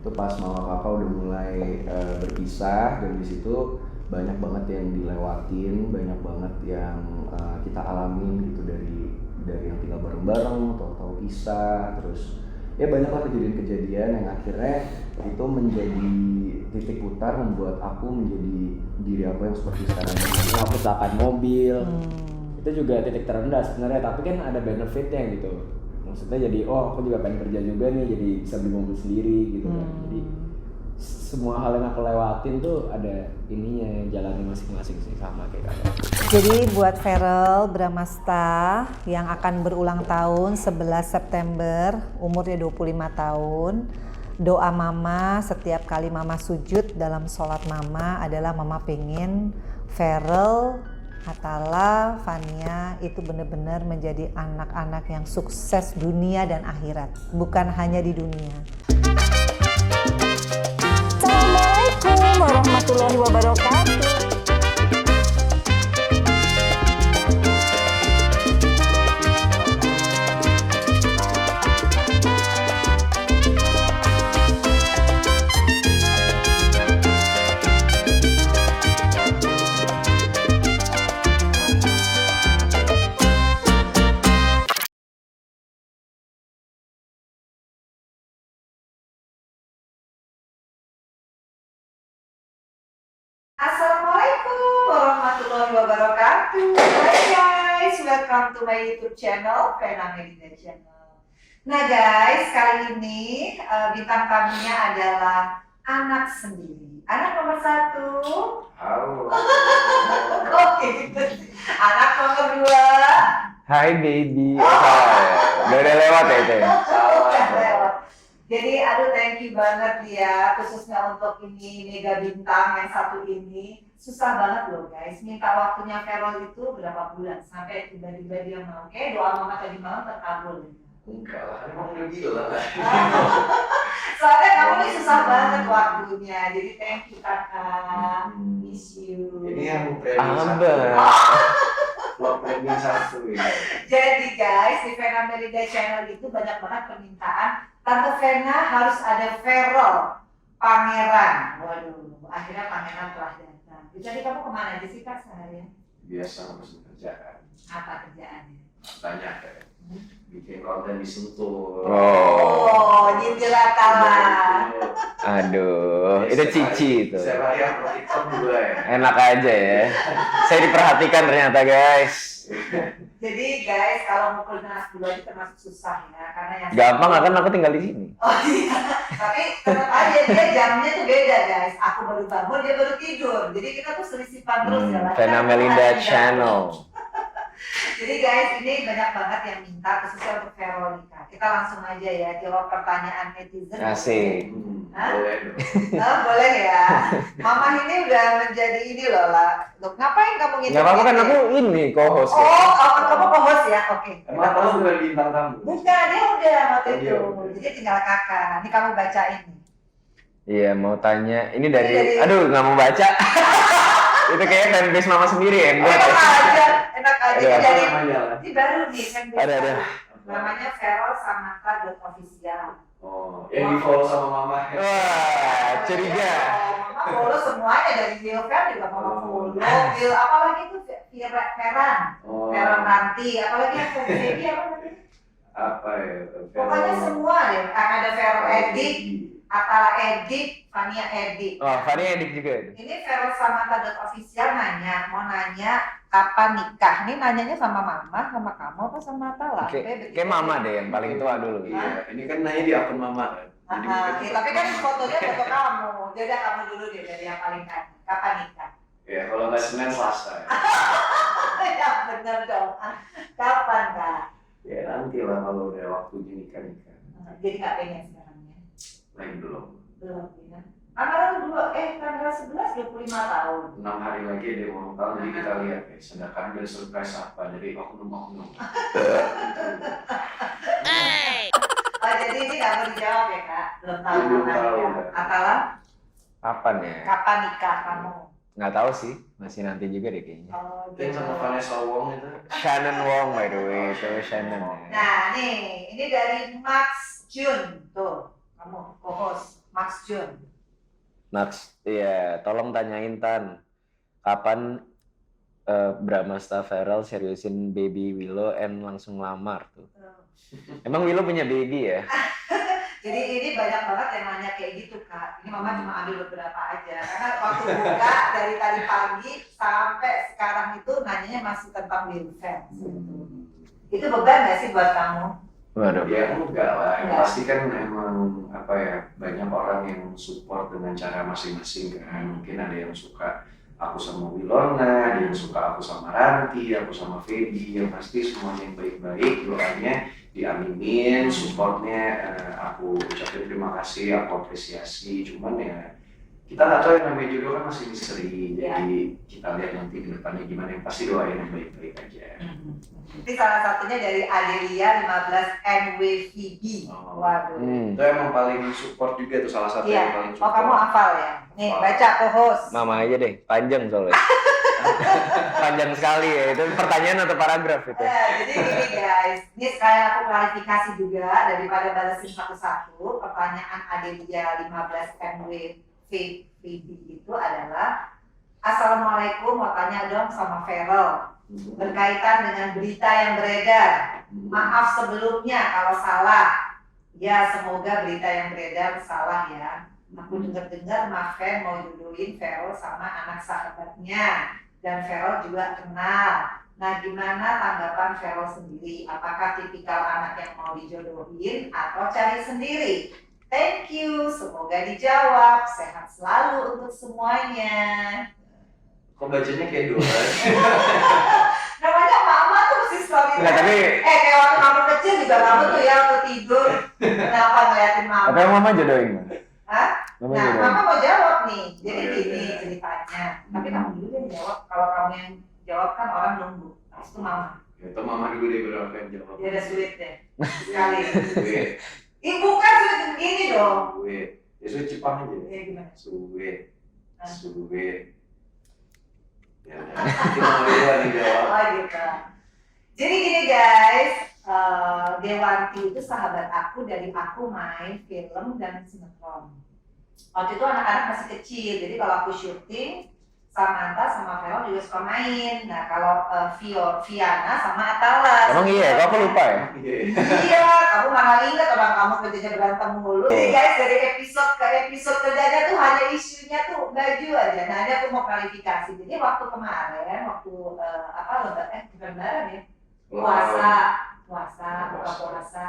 Itu pas mama papa udah mulai berpisah, dan di situ banyak banget yang dilewatin, banyak banget yang kita alamin gitu, dari yang tinggal bareng-bareng, tahu-tahu pisah, terus ya banyaklah kejadian-kejadian yang akhirnya itu menjadi titik putar membuat aku menjadi diri aku yang seperti sekarang ini. Aku kecelakaan mobil, itu juga titik terendah sebenarnya, tapi kan ada benefitnya gitu. Maksudnya jadi aku juga pengen kerja juga nih, jadi bisa beli mobil sendiri gitu kan. Jadi semua hal yang aku lewatin tuh ada ininya, jalannya masing-masing sih, sama kayak kakak. Jadi buat Feral Bramasta yang akan berulang tahun 11 September, umurnya 25 tahun, doa mama setiap kali mama sujud dalam sholat mama adalah mama pengen Feral, Atala, Fania itu benar-benar menjadi anak-anak yang sukses dunia dan akhirat, bukan hanya di dunia. Assalamualaikum warahmatullahi wabarakatuh. Assalamualaikum warahmatullahi wabarakatuh. Hai guys, welcome to my YouTube channel, Vena Medina Channel. Nah guys, kali ini bintang tamunya adalah anak sendiri. Anak nomor 1. Halo. Oke, anak nomor 2. Hai baby, udah lewat ya itu ya? Jadi aduh thank you banget ya, khususnya untuk ini mega bintang yang satu ini. Susah banget loh guys, minta waktunya Feral itu berapa bulan sampai tiba-tiba dia mau. Kayak doa mama tadi malam terkabul. Enggak lah, emang udah gila lah. Soalnya kamu ini susah banget waktunya, jadi thank you kakak, miss you. Ini yang premium Amba. Vlog premium 1 ya. Jadi guys, di Vena Medina Channel itu banyak banget permintaan Tante Vena harus ada Feral Pangeran. Waduh, akhirnya Pangeran telah datang. Jadi kamu kemana aja sih kak seharian? Biasa harus kerjaan. Apa kerjaannya? Banyak ya. Bikin konten di Sentul. Oh, nyindir Atala. Aduh, itu Cici itu. Saya bayar TikTok juga ya. Enak aja ya. Saya diperhatikan ternyata guys. Jadi guys, kalau mukul nanas dulu aja termasuk susah ya, karena yang Gampang kan aku tinggal di sini. Oh iya, tapi tetap aja dia jamnya tuh beda guys. Aku baru bangun, dia baru tidur. Jadi kita tuh selisipan terus ya. Vena Melinda Channel. Jadi guys, ini banyak banget yang minta khususnya untuk Veronica. Kita langsung aja ya jawab pertanyaan netizen. Asik. Boleh dong. Oh, boleh ya. Mama ini udah menjadi ini loh lah. Loh, ngapain kamu ngintip? Gak apa-apa kan aku ini co-host. Oh, kamu co-host ya? Oke. Emang kamu bukan bintang tamu? Bukan, dia udah waktu Oh, itu. dia udah. Jadi tinggal kakak. Ini kamu bacain nih. Iya mau tanya, ini dari, aduh nggak mau baca. Itu kayaknya fanbase mama sendiri ya. Enak aja. Ini Ada dari namanya lah. ini baru nih kan. Ada. Namanya feralsamantha.official. Oh, yang di follow sama mama. Wah, curiga. Mama follow semuanya dari Wilfer juga mama follow. Wil apalagi itu Feran. Oh. Feran nanti, apalagi yang baby apa namanya? Apa ya? Pokoknya semua deh. Ada Feral Edik, Atala Edik, Fania Edik. Oh, Fani edit juga. Ini feralsamantha.official mau nanya kapan nikah. Ini nanyanya sama mama, sama kamu apa sama Atala? Kayak mama deh yang paling tua dulu. Iya, ini kan nanya di akun mama kan. Jadi mungkin- Tapi kan fotonya foto kamu. Jadi kamu dulu deh dari yang paling kan. Kapan nikah? Ya kalau nggak Senin Selasa. Ya bener dong. Kapan kak? Ya nanti lah kalau udah waktunya nikah. Jadi nggak pengen sekarang ya? Lagi belum. Belum ya. Tanggal 11 25 tahun. 6 hari lagi dia mau ulang tahun, jadi kita lihat ya. Sedangkan ada surprise apa, jadi oknum. Jadi ini nggak mau dijawab ya kak? Belum tahu Belum kapan tahu, ya. Kak. Atala, Kapan ya? kapan nikah kamu? Nggak tahu sih, masih nanti juga deh kayaknya. Oh, Yang sama Vanessa Wong itu. Shannon Wong by the way, itu Shannon ya. Nah nih, ini dari Max Jun tuh, kamu co-host Max Jun. Naks, iya, tolong tanyain Tan, kapan Bramasta Feral seriusin baby Willow and langsung lamar tuh. Emang Willow punya baby ya? Jadi ini banyak banget yang nanya kayak gitu Kak. Ini Mama cuma ambil beberapa aja. Karena waktu buka dari tadi pagi sampai sekarang itu nanyanya masih tentang Will Fans. Itu beban nggak sih buat kamu? Waduh. Ya enggak lah, yang Enggak. pasti kan emang apa ya, banyak orang yang support dengan cara masing-masing kan. Mungkin ada yang suka aku sama Wilona, ada yang suka aku sama Ranti, aku sama Feby. Yang pasti semuanya yang baik-baik, doanya diaminin, supportnya aku ucapin terima kasih, aku apresiasi. Cuman ya kita nggak tahu yang namanya jodoh kan masih misteri, jadi kita lihat nanti ke depannya gimana. Yang pasti doain yang baik-baik aja. Ini salah satunya dari Adelia 15 NWVB. Oh. Waduh. Itu emang paling support juga tuh, salah satu yang paling Iya. support. Oh kamu hafal ya? Nih baca co-host. Mama aja deh, panjang soalnya. Panjang sekali ya, itu pertanyaan atau paragraf itu? Jadi gini guys, ini sekalian aku klarifikasi juga daripada balesin satu-satu. Pertanyaan Adelia 15 NWVB itu adalah Assalamualaikum, mau tanya dong sama Feral berkaitan dengan berita yang beredar. Maaf sebelumnya kalau salah. Ya semoga berita yang beredar salah ya. Aku dengar-dengar Maven mau jodohin Feral sama anak sahabatnya. Dan Feral juga kenal. Nah gimana tanggapan Feral sendiri? Apakah tipikal anak yang mau dijodohin atau cari sendiri? Thank you, semoga dijawab. Sehat selalu untuk semuanya. Kok bacanya kayak dua? Namanya mama tuh mesti story. Nggak, tapi- Kayak waktu kamu kecil juga kamu tuh ya waktu tidur. Kenapa ngeliatin mama? Apa yang Mama jodohin? Hah? Mama Nah, jodohin. mama mau jawab nih. Jadi Oh, iya, gini iya. ceritanya. Tapi kamu dulu yang jawab. Kalau kamu yang jawab kan orang nunggu. Habis itu mama. Itu mama dulu deh berapa yang jawab. Dia ada sulit deh. Sekali. Sulit, Ibu kan sulit begini dong. sulit. Ya sulit Jepang aja. Ya gimana? Sulit, sulit. Ya udah, nanti mama dulu yang jawab. Oh gitu. Jadi gini guys, Dewanti itu sahabat aku dari aku main film dan sinetron. Waktu itu anak-anak masih kecil, jadi kalau aku syuting, Samantha sama Vero juga suka main. Nah kalau Viana sama Atalas. Emang iya, kok aku lupa ya? Iya, kamu malah ingat orang kamu kerjanya berantem mulu. Jadi guys, dari episode ke episode kerjanya tuh hanya isunya tuh baju aja. Nah ini aku mau klarifikasi. Jadi waktu kemarin, waktu bukan lebaran ya, puasa, buka puasa.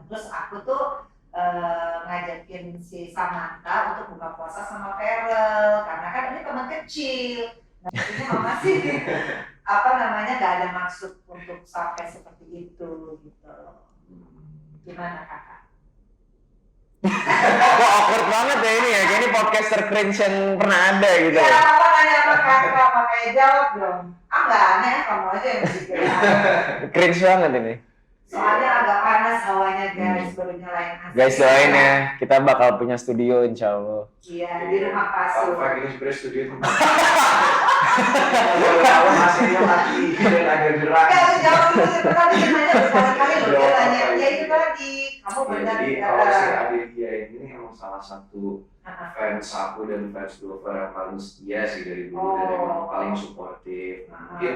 Terus aku tuh ngajakin si Samantha untuk buka puasa sama Ferel karena kan ini teman kecil. Nah, ini mama sih gak ada maksud untuk sampai seperti itu gitu. Gimana kakak? Wah, awkward banget ya ini ya, kayak ini podcaster cringe yang pernah ada gitu Ya ya. apa nanya sama kakak, makanya jawab dong. Nggak aneh, kamu aja yang berpikir aneh. Cringe banget ini. Soalnya agak panas hawanya guys, baru nyalain AC. Guys doain ya, kita bakal punya studio insya Allah. Iya, di rumah Kalau kasur. ini sebenarnya studio itu. Kalau hasilnya mati dan agak gerak. Ya, lu jawab dulu sih, tadi nanya berkali-kali loh, dia Jawab nanya, apa ya itu? itu tadi, kamu Ya, benar jadi kalau si Adelia ini emang salah satu fans aku dan fans Dover yang paling setia sih dari dulu dan emang paling suportif. Mungkin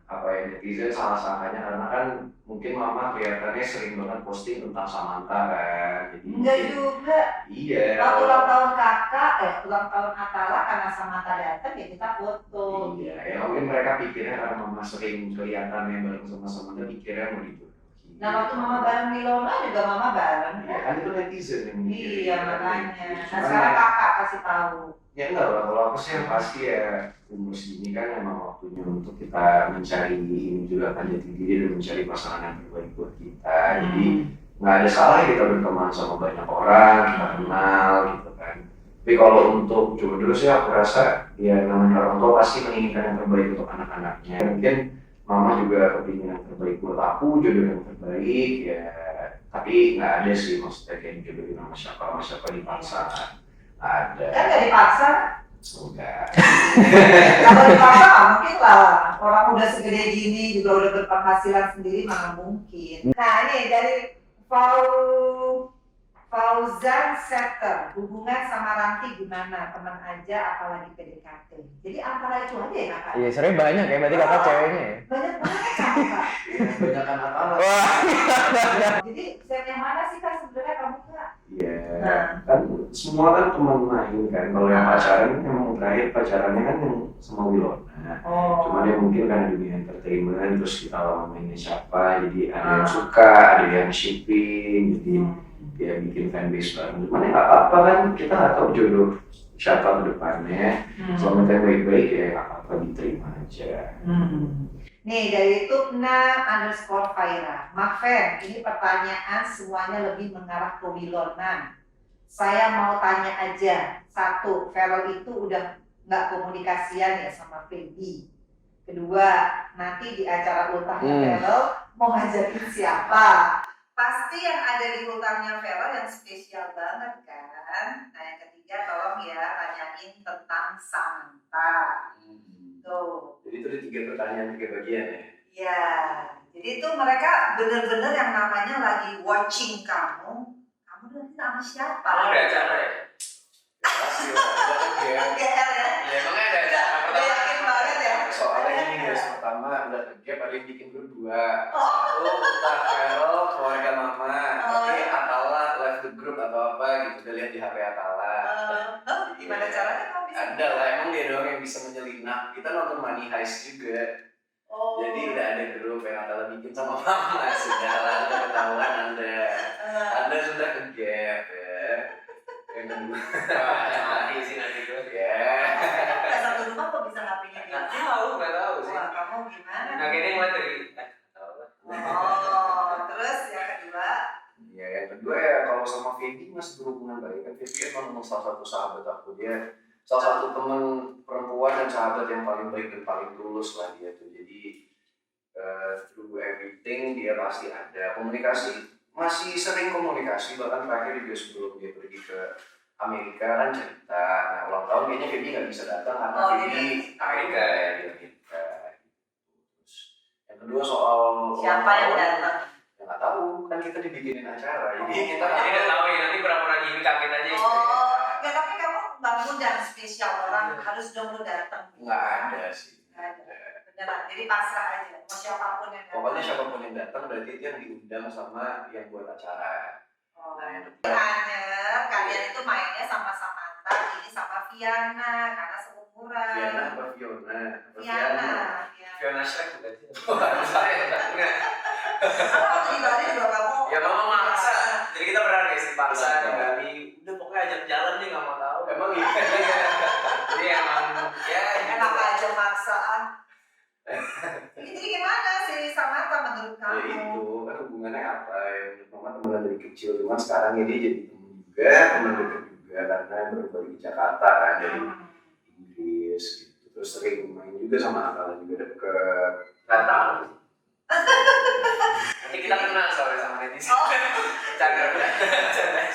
apa ya, netizen salah sangkanya karena kan mungkin mama kelihatannya sering banget posting tentang Samantha kan. Jadi Enggak mungkin- juga. Iya. Waktu ulang tahun kakak, ulang tahun Atala karena Samantha datang ya kita foto. Iya, ya mungkin mereka pikirnya karena mama sering kelihatannya bareng sama Samantha, pikirnya mau dijodohin. Nah waktu mama bareng Milona juga mama bareng. Iya kan itu netizen yang mikir. Iya makanya. Nah Cuman sekarang ya- kakak kasih tahu. Ya enggak lah, kalau aku sih yang pasti ya umur segini kan emang waktunya untuk kita mencari ini juga kan jati diri dan mencari pasangan yang terbaik buat kita. Jadi nggak ada salah kita berteman sama banyak orang, kita kenal gitu kan. Tapi kalau untuk jodoh sih aku rasa ya namanya orang tua pasti menginginkan yang terbaik untuk anak-anaknya. Mungkin mama juga kepingin yang terbaik buat aku, jodoh yang terbaik ya. Tapi nggak ada sih maksudnya kayak dijodohin sama siapa dipaksa. Ada. Kan nggak dipaksa. Enggak. Kalau dipaksa nggak mungkin lah. Orang udah segede gini juga udah berpenghasilan sendiri mana mungkin. Nah ini dari Fauzan Setter, hubungan sama Ranti gimana? Teman aja apalagi PDKT. Jadi antara itu aja ya kakak? Iya, sebenarnya banyak ya, berarti kakak ceweknya ya? Banyak banget kakak. Kebanyakan apa? Jadi set yang mana sih kak sebenarnya kamu kak? Iya, Nah. kan semua kan teman main kan. Kalau yang pacaran emang terakhir pacarannya kan yang sama Wilona. Oh. Cuman ya mungkin karena dunia entertainment terus kita lama mainnya siapa, jadi ada yang suka, ada yang shipping, jadi ya bikin fanbase bareng. Cuman ya nggak apa-apa kan, kita nggak tahu jodoh siapa ke depannya. Selama kita baik-baik ya nggak apa-apa, diterima aja. Nih dari YouTube _Faira. Mafen, ini pertanyaan semuanya lebih mengarah ke Wilona. Saya mau tanya aja, satu, Farel itu udah nggak komunikasian ya sama Feby. Kedua, nanti di acara ultahnya Farel mau ngajakin siapa? Pasti yang ada di ultahnya Farel yang spesial banget kan? Nah yang ketiga tolong ya tanyain tentang Samantha. Tuh. Jadi itu ada 3 pertanyaan, 3 bagian ya? Iya, jadi itu mereka bener-bener yang namanya lagi watching kamu. Kamu nanti sama siapa? Emang ada acara ya? Pasti lah, itu kan dia. GR ya? Iya, emangnya ada acara Udah yakin banget ya? Soalnya ini guys, pertama udah gap ada yang bikin grup 2. Oh. Satu entah Farel, keluarga mama, Oh. tapi Atala left the group atau apa gitu, udah lihat di HP Atala. Gimana caranya kamu bisa? Ada lah, emang dia doang yang bisa menyelinap. Kita nonton Money Heist juga. Oh. Jadi udah ada grup yang Atala bikin sama mama. Sudah lah, udah ketahuan Anda. Anda sudah ke gap ya. Yang kedua. nanti sih nanti gue. Ya. Nggak satu rumah kok bisa HP-nya dia? Nggak tahu sih. Wah, kamu gimana? Nah kayaknya mulai dari Oh, terus yang kedua? Ya, yang kedua ya kalau sama Feby masih berhubungan baik kan. Feby emang salah satu sahabat aku, dia salah satu teman perempuan dan sahabat yang paling baik dan paling tulus lah dia tuh. Jadi through everything dia pasti ada komunikasi, masih sering komunikasi, bahkan terakhir juga sebelum dia pergi ke Amerika kan cerita. Nah ulang tahun kayaknya Feby nggak bisa datang karena Oh, Feby iya. Amerika ya di Amerika. Terus yang kedua soal Siapa yang datang? Ya nggak tahu, kan kita dibikinin acara, jadi kita Jadi udah tahu ya, nanti pura-pura gini kaget aja. Oh, ya tapi kamu nggak ngundang spesial orang, harus dong lu datang. nggak ada sih. Nggak ada. Beneran, jadi pasrah aja, mau siapapun yang datang. Pokoknya siapapun yang datang berarti itu yang diundang sama yang buat acara. Oh. Nah yang ketiga, Hanya kalian itu mainnya sama Samantha, ini sama Viana, karena seumuran. Fiona apa Fiona? Apa Viana. Fiona Shrek bukan sih? Bukan saya. Enggak. Karena waktu di Bali juga kamu. Ya mama maksa. Jadi kita pernah guys dipaksa di Bali. Udah pokoknya ajak jalan deh nggak mau tahu. Emang iya. Jadi emang ya Enak aja maksaan. Jadi gimana sih Samantha menurut Ya kamu? itu kan hubungannya apa ya? Mama temenan dari kecil, cuma sekarang ini jadi temen juga, temen dekat juga karena baru di Jakarta kan dari Inggris gitu. Terus sering main juga sama Atala juga deket. nggak tahu. Nanti kita kenal soalnya sama netizen. Oh. Bercanda.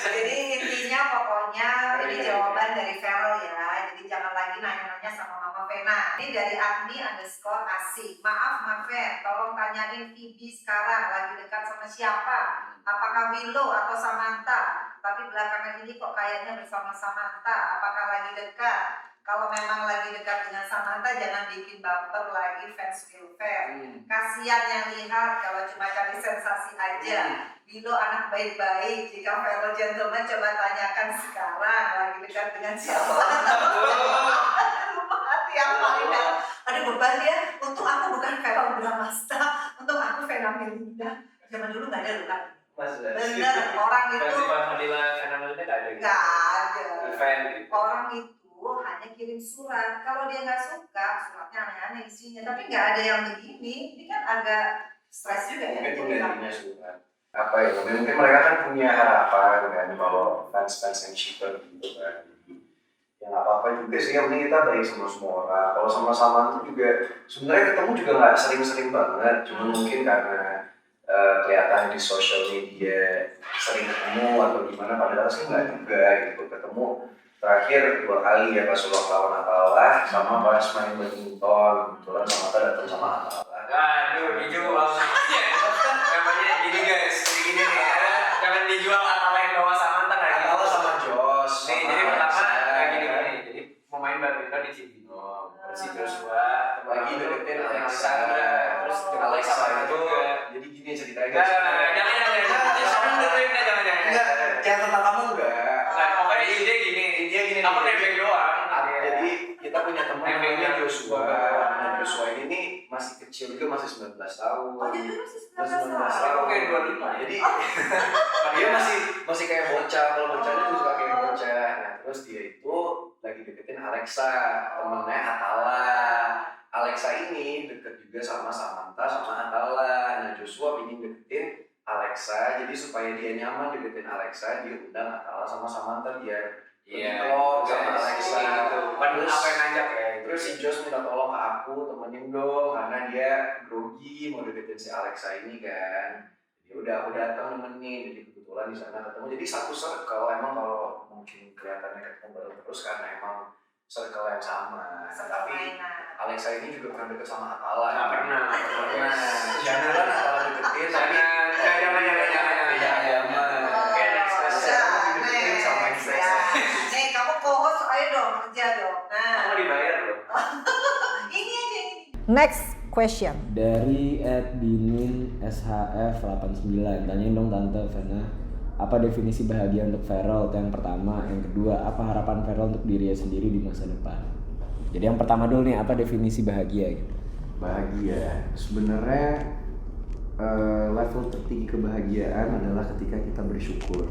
Jadi intinya pokoknya ini jawaban dari Farel ya. Jadi jangan lagi nanya-nanya sama Mama Vena. Ini dari Agni_Asik. Maaf Maven, tolong tanyain Phoebe sekarang lagi dekat sama siapa? Apakah Willow atau Samantha? Tapi belakangan ini kok kayaknya bersama Samantha. Apakah lagi dekat? Kalau memang lagi dekat dengan Samantha, jangan bikin baper lagi fans Wilfer. Kasian yang lihat kalau cuma cari sensasi aja. Willow anak baik-baik. Jika fellow gentleman coba tanyakan sekarang lagi dekat dengan siapa. Rumah hati yang paling dalam. Ada beban ya. Untung aku bukan fellow Bramasta. Untung aku Vena Melinda. Zaman dulu nggak ada luka. Bener orang itu Festival Fadila Fenomenalnya nggak ada. nggak ada. Event gitu. Orang itu hanya kirim surat. Kalau dia nggak suka, suratnya aneh-aneh isinya. Tapi nggak ada yang begini. Ini kan agak stres juga ya. Mungkin penggantinya surat. Apa ya? Mungkin mereka kan punya harapan kan kalau fans-fans yang shipper gitu kan. Jadi ya nggak apa-apa juga sih. Yang penting kita baik sama semua orang. Kalau sama-sama itu juga sebenarnya ketemu juga nggak sering-sering banget. Cuma mungkin karena kelihatan di sosial media sering ketemu atau gimana, padahal sih nggak juga gitu. Ketemu terakhir 2 kali ya pas ulang tahun Atala sama pas main badminton. Kebetulan Samantha datang sama Atala. Aduh, dijual namanya. Namanya gini guys, gini nih. Jangan dijual Atala yang bawa Samantha nih Cibi. Si Joshua lagi deketin Alexandra, terus Alexa juga. Jadi gini ceritanya. Jangan. Yang tentang kamu enggak. Pokoknya intinya gini. Aku nebeng doang. Jadi kita punya teman namanya Joshua. Nah Joshua ini nih masih kecil juga, masih 19 tahun. Oh jadi lu masih 19 Masih 19 tahun? tahun. Kayak 25. Jadi dia masih kayak bocah, kalau bocahnya tuh suka kayak bocah. Nah terus dia itu lagi deketin Alexa, temennya Atala. Alexa ini deket juga sama Samantha sama Atala. Nah Joshua ingin deketin Alexa, jadi supaya dia nyaman deketin Alexa, dia undang Atala sama Samantha biar Iya, sama Alexa gitu. Terus Apa yang ngajak ya? terus si Josh minta tolong ke aku, temenin dong, karena dia grogi mau deketin si Alexa ini kan. Ya udah aku datang nemenin, jadi kebetulan di sana ketemu. Jadi satu circle, emang kalau mungkin kelihatannya ketemu baru terus karena emang circle yang sama. Tapi Alexa ini juga pernah deket sama Atala. Nggak pernah. Jangan kan Atala deketin, tapi Jangan. beda agama. Oke, next question. Deketin sama Alexa. Nih kamu co-host, ayo dong kerja dong. Nah Kamu dibayar loh. ini aja ini. Next question. Dari @dinin_shf89, tanyain dong Tante Vena, apa definisi bahagia untuk Feral? Itu yang pertama. Yang kedua, apa harapan Feral untuk dirinya sendiri di masa depan? Jadi yang pertama dulu nih, apa definisi bahagia gitu? Bahagia sebenarnya level tertinggi kebahagiaan adalah ketika kita bersyukur.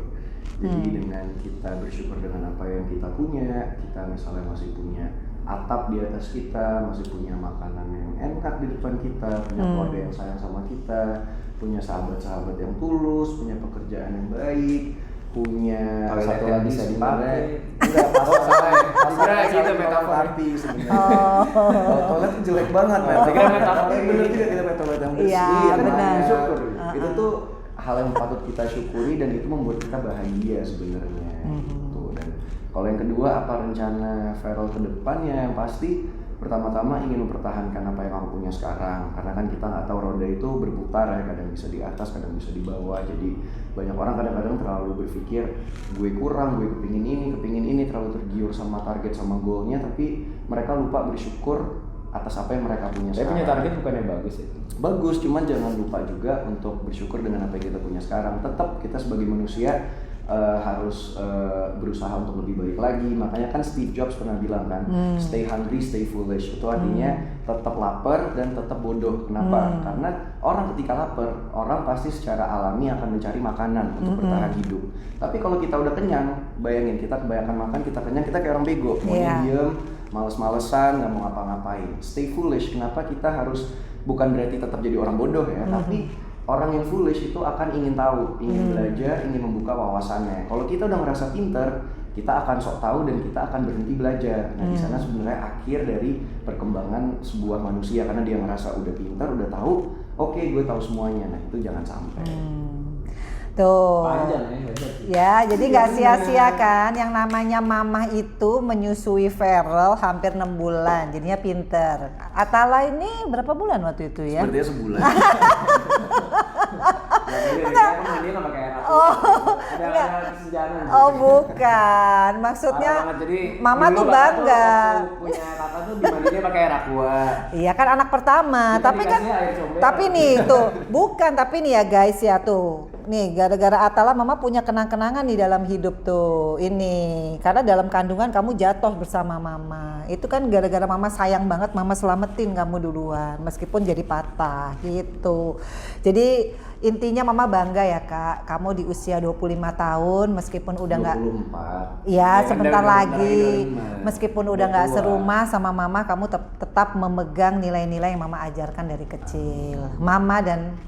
Jadi dengan kita bersyukur dengan apa yang kita punya, kita misalnya masih punya atap di atas kita, masih punya makanan yang enak di depan kita, punya keluarga yang sayang sama kita, punya sahabat-sahabat yang tulus, punya pekerjaan yang baik, punya Toilet satu yang lagi bisa sebenarnya dipakai. enggak masalah gitu metafor. tapi sebenarnya kalau toilet tuh jelek banget men. Saya kira metafor. Tapi bener juga kita pakai toilet yang bersih, Iya, yang benar. banyak syukur. Itu tuh hal yang patut kita syukuri dan itu membuat kita bahagia sebenarnya. Gitu. Dan kalau yang kedua, apa rencana Feral ke depannya? Yang pasti pertama-tama ingin mempertahankan apa yang aku punya sekarang, karena kan kita nggak tahu roda itu berputar ya, kadang bisa di atas, kadang bisa di bawah. Jadi banyak orang kadang-kadang terlalu berpikir gue kurang, gue kepingin ini, terlalu tergiur sama target sama goalnya, tapi mereka lupa bersyukur atas apa yang mereka punya Saya sekarang. punya target bukannya bagus ya? Bagus, cuman jangan lupa juga untuk bersyukur dengan apa yang kita punya sekarang. Tetap kita sebagai manusia harus berusaha untuk lebih baik lagi. Makanya kan Steve Jobs pernah bilang kan, stay hungry, stay foolish. Itu artinya tetap lapar dan tetap bodoh. Kenapa? Karena orang ketika lapar, orang pasti secara alami akan mencari makanan untuk bertahan hidup. Tapi kalau kita udah kenyang, bayangin kita kebanyakan makan, kita kenyang, kita kayak orang bego, maunya diem, males-malesan, nggak mau ngapa-ngapain. Stay foolish. Kenapa kita harus, bukan berarti tetap jadi orang bodoh ya, tapi orang yang foolish itu akan ingin tahu, ingin belajar, ingin membuka wawasannya. Kalau kita udah ngerasa pinter, kita akan sok tahu dan kita akan berhenti belajar. Nah, di sana sebenarnya akhir dari perkembangan sebuah manusia, karena dia ngerasa udah pinter, udah tahu, oke, gue tahu semuanya. Nah, itu jangan sampai. Tuh. Panjang ya, hebat. Ya, jadi nggak sia-sia kan yang namanya mamah itu menyusui Feral hampir 6 bulan, jadinya pinter. Atala ini berapa bulan waktu itu ya? Sepertinya sebulan. Dia nggak pakai air aku. Ada kesenjangan. Oh bukan, maksudnya Parah banget. Jadi mama dulu tuh kakak bangga. waktu punya kakak tuh dimandinya pakai air aqua. Iya kan anak pertama, Kita tapi kan dikasihnya air comberan. tapi nih tuh bukan, tapi nih ya guys ya tuh. Nih gara-gara Atala mama punya kenang-kenangan di dalam hidup tuh ini. Karena dalam kandungan kamu jatuh bersama mama. Itu kan gara-gara mama sayang banget, mama selamatin kamu duluan meskipun jadi patah gitu. Jadi intinya mama bangga ya Kak, kamu di usia 25 tahun meskipun udah nggak 24. ya sebentar dari lagi 25. meskipun udah nggak serumah sama mama, kamu tetap memegang nilai-nilai yang mama ajarkan dari kecil, mama dan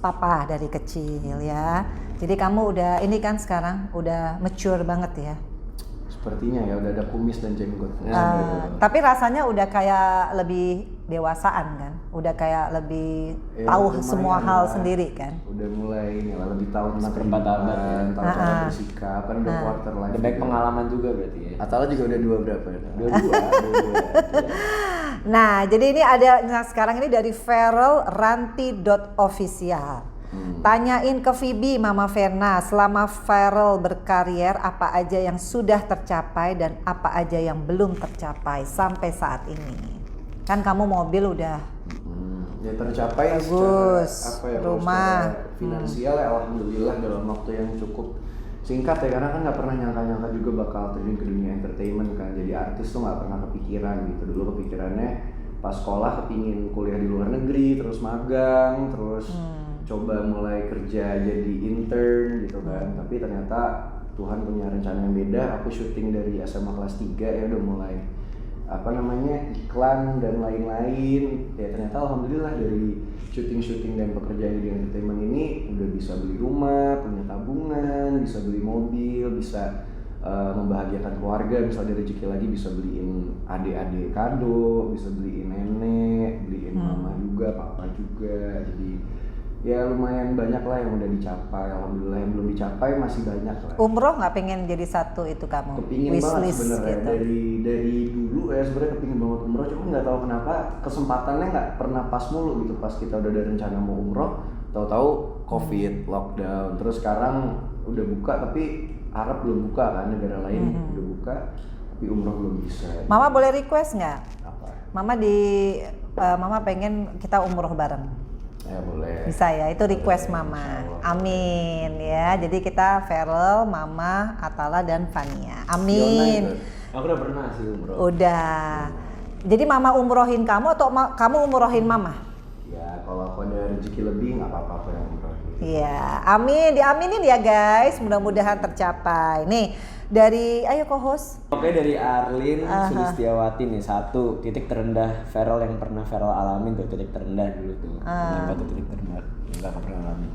papa dari kecil ya. Jadi kamu udah ini kan sekarang udah mature banget ya. Sepertinya ya, udah ada kumis dan jenggot. Tapi rasanya udah kayak lebih dewasaan kan, udah kayak lebih Ya, tahu lumayan semua hal lah. sendiri kan. Udah mulai ini lah, lebih tahu tentang Seperempat abad ya. kehidupan, tahu cara bersikap, kan udah quarter life. Ada baik juga. pengalaman juga berarti ya. Atala juga udah 2 berapa ya? Dua-dua. Nah, jadi ini ada, nah sekarang ini dari Feral Ranti.official. Tanyain ke Phoebe, Mama Verna, selama Farel berkarier apa aja yang sudah tercapai dan apa aja yang belum tercapai sampai saat ini. Kan kamu mobil udah Ya tercapai bagus, secara apa ya, rumah, secara finansial ya alhamdulillah dalam waktu yang cukup singkat ya, karena kan nggak pernah nyangka juga bakal terjun ke dunia entertainment kan. Jadi artis tuh nggak pernah kepikiran gitu. Dulu kepikirannya pas sekolah kepingin kuliah di luar negeri, terus magang, terus coba mulai kerja jadi intern gitu kan. Tapi ternyata Tuhan punya rencana yang beda. Aku syuting dari SMA kelas 3 ya udah mulai iklan dan lain-lain. Ya ternyata alhamdulillah dari syuting dan pekerjaan di entertainment ini udah bisa beli rumah, punya tabungan, bisa beli mobil, bisa membahagiakan keluarga. Misalnya ada rezeki lagi bisa beliin adik-adik kado, bisa beliin nenek, beliin mama juga, papa juga. Jadi ya lumayan banyak lah yang udah dicapai. Alhamdulillah yang belum dicapai masih banyak lah. umroh nggak pengen jadi satu itu kamu? Kepingin banget Wishlist sebenarnya gitu. dari dulu ya, sebenarnya kepingin banget umroh, cuma nggak tahu kenapa kesempatannya nggak pernah pas mulu gitu. Pas kita udah ada rencana mau umroh, tahu-tahu COVID, lockdown, terus sekarang udah buka tapi Arab belum buka kan, negara lain udah buka tapi umroh belum bisa. Mama boleh request nggak? Apa? Mama pengen kita umroh bareng. Ya boleh. Bisa ya, itu request Boleh, Mama. insyaallah. Amin ya. Jadi kita Farel, Mama, Atala dan Fania. Fiona Amin. itu. Aku udah pernah sih umroh. Udah. Jadi Mama umrohin kamu atau kamu umrohin Mama? Ya kalau aku ada rezeki lebih nggak apa-apa aku yang umroh. Iya, amin. Diaminin ya guys. Mudah-mudahan tercapai. Nih, ayo co-host. Oke, dari Arlin Sulistiawati nih, 1 titik terendah Farel yang pernah Farel alamin tuh, titik terendah dulu tuh. Apa tuh titik terendah yang gak pernah alamin?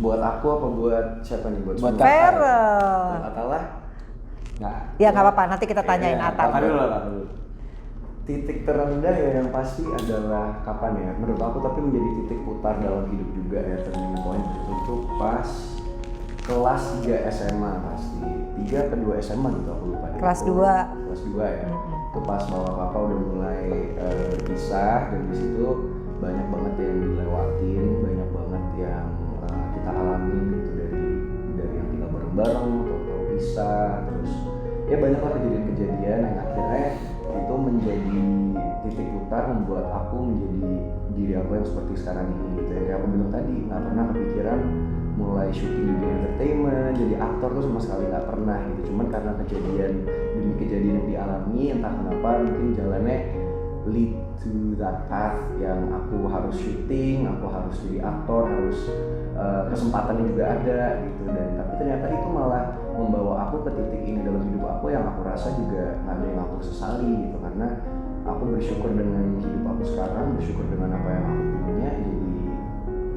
Buat aku apa buat siapa nih? Buat Buat semua? Farel. Buat Atala? Nggak. Ya nggak apa-apa, nanti kita tanyain Kakak Atala. dulu lah, kakak dulu. Titik terendah ya yang pasti adalah kapan ya? Menurut aku tapi menjadi titik putar dalam hidup juga ya, turning point itu pas kelas 3 SMA pasti. 3 ke 2 SMA gitu aku lupa deh. Kelas Itu 2. Kelas 2 ya. Itu pas mama papa udah mulai berpisah, dan di situ banyak banget yang dilewatin, banyak banget yang kita alamin gitu, dari yang tinggal bareng-bareng atau pisah, terus ya banyaklah kejadian-kejadian yang akhirnya itu menjadi titik putar membuat aku menjadi diri aku yang seperti sekarang ini gitu ya. Kayak aku bilang tadi, nggak pernah kepikiran mulai syuting di dunia entertainment, jadi aktor tuh sama sekali nggak pernah gitu. Cuman karena kejadian demi kejadian yang dialami, entah kenapa mungkin jalannya lead to that path yang aku harus syuting, aku harus jadi aktor, harus kesempatannya juga ada gitu. Dan tapi ternyata itu malah membawa aku ke titik ini dalam hidup aku yang aku rasa juga nggak ada yang aku sesali gitu, karena aku bersyukur dengan hidup aku sekarang, bersyukur dengan apa yang aku punya. Jadi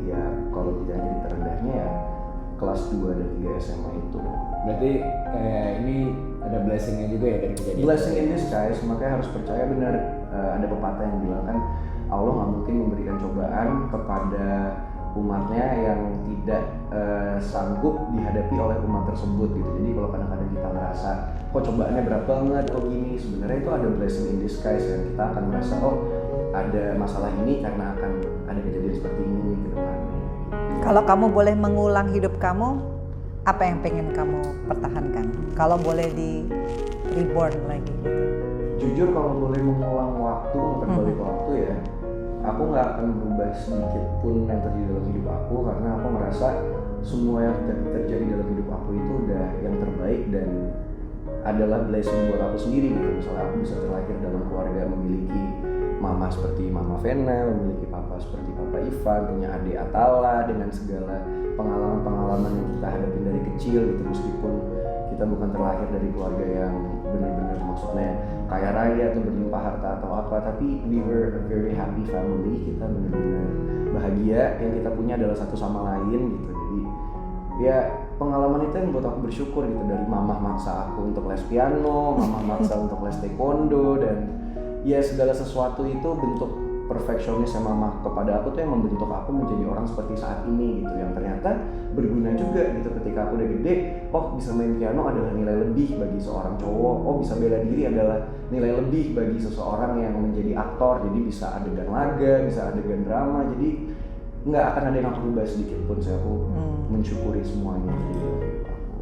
ya kalau tidak jadi terendahnya ya kelas 2 dan 3 SMA itu. Berarti kayak ini ada blessingnya juga ya dari kejadian. Blessing in disguise, makanya harus percaya benar. Ada pepatah yang bilang kan Allah nggak mungkin memberikan cobaan kepada umatnya yang tidak sanggup dihadapi oleh umat tersebut gitu. Jadi kalau kadang-kadang kita ngerasa kok cobaannya berat banget, kok gini, sebenarnya itu ada blessing in disguise yang kita akan merasa oh ada masalah ini karena akan ada kejadian seperti ini ke depannya. Kalau kamu boleh mengulang hidup kamu, apa yang pengen kamu pertahankan? Kalau boleh di reborn lagi gitu. Jujur kalau boleh mengulang waktu, berbalik waktu ya, aku nggak akan berubah sedikit pun yang terjadi dalam hidup aku, karena aku merasa semua yang terjadi dalam hidup aku itu udah yang terbaik dan adalah blessing buat aku sendiri gitu. Misalnya aku bisa terlahir dalam keluarga memiliki mama seperti Mama Vena, memiliki papa seperti Papa Ivan, punya adik Atala dengan segala pengalaman-pengalaman yang kita hadapi dari kecil gitu, meskipun kita bukan terlahir dari keluarga yang benar-benar maksudnya kaya raya atau berlimpah harta atau apa, tapi we were a very happy family. Kita benar-benar bahagia, yang kita punya adalah satu sama lain gitu. Jadi ya pengalaman itu yang buat aku bersyukur gitu, dari mama maksa aku untuk les piano, mama maksa untuk les taekwondo, dan ya segala sesuatu itu bentuk perfeksionis yang mama kepada aku tuh yang membentuk aku menjadi orang seperti saat ini gitu, yang ternyata berguna juga gitu ketika aku udah gede. Oh bisa main piano adalah nilai lebih bagi seorang cowok, oh bisa bela diri adalah nilai lebih bagi seseorang yang menjadi aktor, jadi bisa adegan laga, bisa adegan drama. Jadi nggak akan ada yang aku rubah sedikit pun sih. Aku mensyukuri semuanya gitu aku.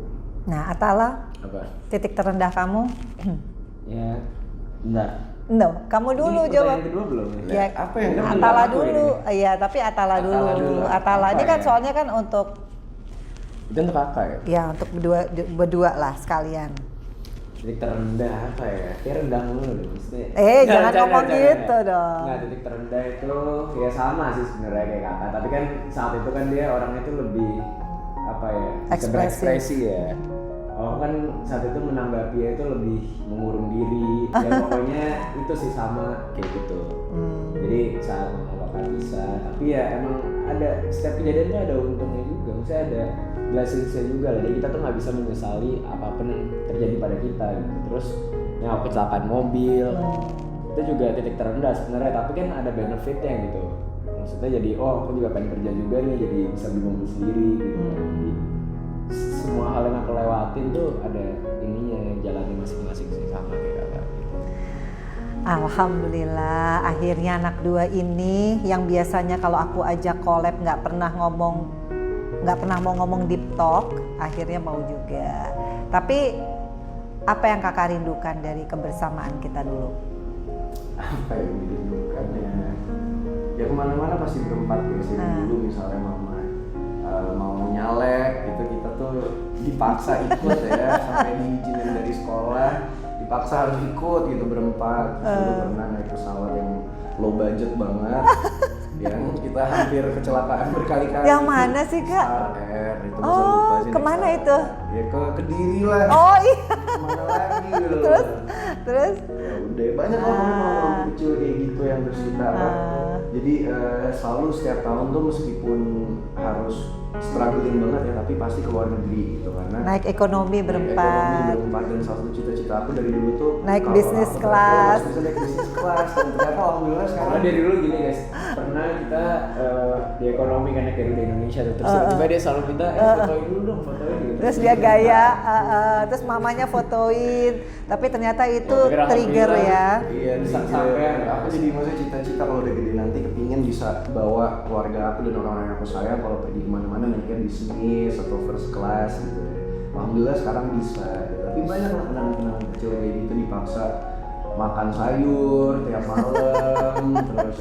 Nah, Atala, Apa? titik terendah kamu? Ya, bentar. No, kamu dulu Ini jawab. pertanyaan kedua belum? Ya, Apa yang Atala aku dulu. ini? Iya, tapi Atala Atala dulu. dulu. Atala ini Apa kan ya? soalnya kan untuk Itu untuk kakak ya? ya untuk berdua lah sekalian. Titik terendah apa ya? Kayak rendah mulu deh maksudnya. Jangan ngomong gitu dong. Nggak, titik terendah itu ya sama sih sebenarnya kayak kakak. Tapi kan saat itu kan dia orangnya itu lebih apa ya? bisa Ekspresif. berekspresi ya. Oh kan saat itu menanggapi itu lebih mengurung diri. Ya pokoknya itu sih sama kayak gitu. Jadi saat mama bisa. Tapi ya emang ada setiap kejadian tuh ada untungnya juga. Maksudnya ada blessingsnya juga lah. Jadi kita tuh nggak bisa menyesali apapun yang terjadi pada kita gitu. Terus yang aku kecelakaan mobil itu juga titik terendah sebenarnya. Tapi kan ada benefitnya gitu. Maksudnya jadi aku juga pengen kerja juga nih. Jadi bisa beli mobil sendiri gitu. Jadi semua hal yang aku lewatin tuh ada ininya, jalannya masing-masing sih sama kayak kakak. Alhamdulillah, akhirnya anak dua ini yang biasanya kalau aku ajak collab nggak pernah mau ngomong deep talk, akhirnya mau juga. Tapi apa yang kakak rindukan dari kebersamaan kita dulu? Apa yang dirindukan ya kemana-mana pasti berempat ya sih. Dulu misalnya mama mau nyalek gitu, kita tuh dipaksa ikut ya sampai diizinin dari sekolah, dipaksa harus ikut gitu berempat. Dulu pernah naik pesawat yang low budget banget yang kita hampir kecelakaan berkali-kali. Yang mana sih, Kak? Star Air itu. Oh, kemana itu? Ya ke Kediri lah. Oh iya. Kemana lagi gitu. Terus? Ya udah banyak orang kecil kayak gitu yang bercerita. Jadi selalu setiap tahun tuh meskipun harus struggling banget ya, tapi pasti ke luar negeri gitu karena Naik ekonomi berempat. Dan salah satu cita-cita aku dari dulu tuh Naik kalau bisnis aku kelas. bisa naik bisnis kelas dan ternyata alhamdulillah sekarang Karena dari dulu gini guys, pernah kita di ekonomi kan kayak di Indonesia tuh, terus tiba-tiba dia selalu minta fotoin dulu dong, fotoin gitu. Terus dia gaya, terus mamanya fotoin, tapi ternyata itu tapi trigger ya. Iya, Sampai aku jadi maksudnya cita-cita kalau udah gede nanti kepingin bisa bawa keluarga aku dan orang-orang yang aku sayang kalau pergi kemana-mana naiknya bisnis atau first class gitu ya. Alhamdulillah sekarang bisa, tapi banyak lah kenangan-kenangan kecil kayak gitu dipaksa makan sayur tiap malam, terus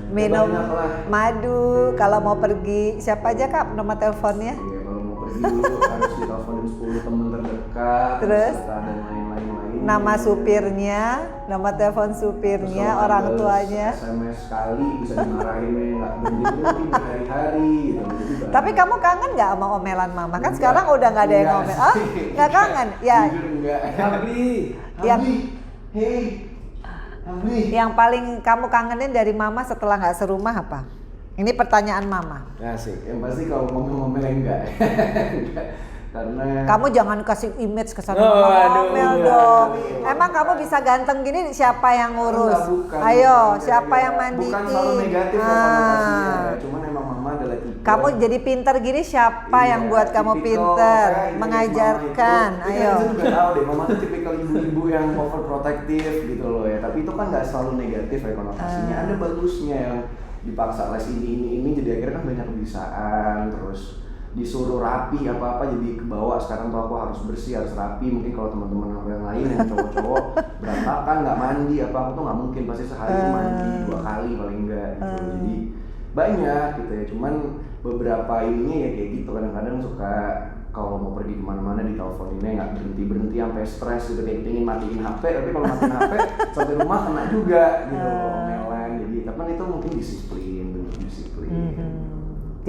Minum banyak lah. madu, kalau mau pergi siapa aja Kak nomor teleponnya? Iya, kalau mau pergi dulu harus diteleponin 10 temen terdekat, Terus? serta dan lain-lain. Nama supirnya, nomor telepon supirnya, Terus orang kalau tuanya. SMS sekali bisa dimarahin nggak berhenti berhari-hari gitu. Jadi Tapi kamu kangen nggak sama omelan mama? Kan sekarang udah nggak ada yang ngomel. Oh, nggak kangen? Ya, Jujur enggak. Habli. Habli, hey, Habli. yang paling kamu kangenin dari mama setelah nggak serumah apa? Ini pertanyaan mama. Asik. Yang pasti kalau ngomel-ngomel enggak. Enggak. Karena Kamu jangan kasih image ke sana Oh, aduh, ngomel iya. dong. Emang kamu bisa ganteng gini siapa yang ngurus? Enggak, bukan, Ayo, bukan, siapa kayak- yang mandiin? Bukan selalu negatif ya konotasinya. Ah. Cuman emang mama adalah tipe. Kamu jadi pinter gini siapa Iya, yang buat kamu tipikal, pinter? kayak ini, Mengajarkan. mama itu, Ayo. Kita juga tahu deh, mama tuh tipikal ibu-ibu yang overprotective gitu loh ya. Tapi itu kan nggak selalu negatif ya konotasinya. Ada bagusnya yang dipaksa les ini jadi akhirnya kan banyak kebisaan, terus disuruh rapi apa-apa jadi kebawa. Sekarang tuh aku harus bersih, harus rapi. Mungkin kalau teman-teman aku yang lain yang cowok-cowok berantakan nggak mandi apa aku tuh nggak mungkin, pasti sehari itu mandi 2 kali paling enggak gitu. Jadi banyak gitu ya, cuman beberapa ininya ya kayak gitu, kadang-kadang suka kalau mau pergi kemana-mana diteleponinnya nggak berhenti sampai stres gitu, kayak pengen matiin HP, tapi kalau matiin HP sampai rumah kena juga gitu omelan. Jadi tapi itu mungkin disiplin, bentuk disiplin.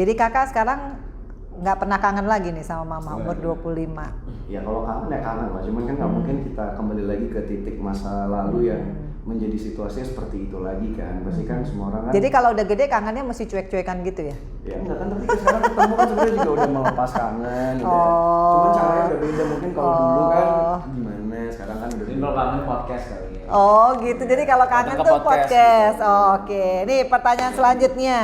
Jadi kakak sekarang nggak pernah kangen lagi nih sama mama umur 25. Ya kalau kangen ya kangen lah, cuman kan nggak mungkin kita kembali lagi ke titik masa lalu yang menjadi situasinya seperti itu lagi kan. Pasti kan semua orang kan. Jadi kalau udah gede kangennya mesti cuek-cuekan gitu ya? Ya enggak kan, tapi sekarang ketemu kan sebenarnya juga udah melepas kangen udah. Cuman caranya udah beda, mungkin kalau dulu kan gimana, sekarang kan udah Ini beda. kalau kangen podcast kali ya. Oh gitu, jadi kalau kangen Datang ke tuh podcast podcast. Oh, oke, nih pertanyaan selanjutnya.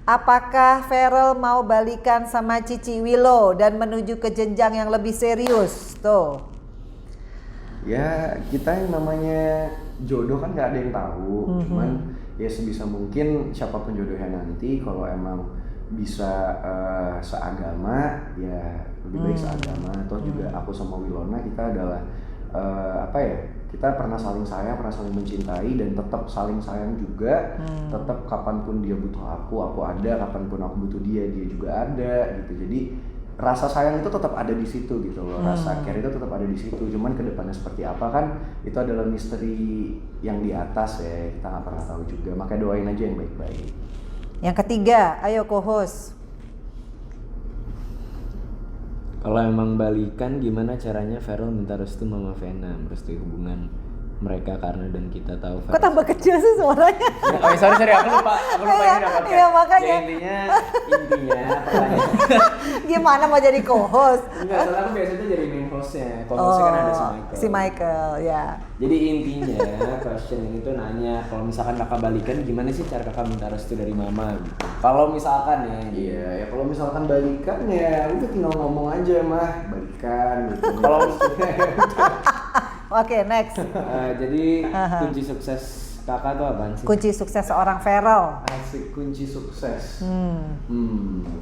Apakah Feral mau balikan sama Cici Willow dan menuju ke jenjang yang lebih serius? Tuh. Ya kita yang namanya jodoh kan nggak ada yang tahu, cuman ya sebisa mungkin siapapun jodohnya nanti kalau emang bisa seagama ya lebih baik seagama. Atau juga aku sama Wilona kita adalah kita pernah saling sayang, pernah saling mencintai, dan tetap saling sayang juga. Tetap kapanpun dia butuh aku ada, kapanpun aku butuh dia juga ada gitu. Jadi rasa sayang itu tetap ada di situ gitu loh, rasa care itu tetap ada di situ. Cuman kedepannya seperti apa kan itu adalah misteri yang di atas ya, kita nggak pernah tahu juga. Makanya doain aja yang baik-baik. Yang ketiga, ayo co-host. Kalau emang balikan, gimana caranya Feral minta restu Mama Vena, merestui hubungan mereka karena dan kita tahu Kok tambah kecil sih suaranya? Oh sorry aku lupa ini apa? Iya, makanya. Ya, intinya pertanyaan. Gimana mau jadi co-host? Enggak, soalnya aku biasanya jadi main hostnya. Co-hostnya kan ada si Michael. Si Michael, ya. Jadi intinya question ini tuh nanya, kalau misalkan kakak balikan, gimana sih cara kakak minta restu dari mama gitu? Kalau misalkan ya. Iya, ya kalau misalkan balikan ya udah tinggal ngomong aja mah balikan gitu. Kalau Oke, next. jadi kunci sukses kakak tuh apaan sih? Kunci sukses seorang Feral. Asik, kunci sukses.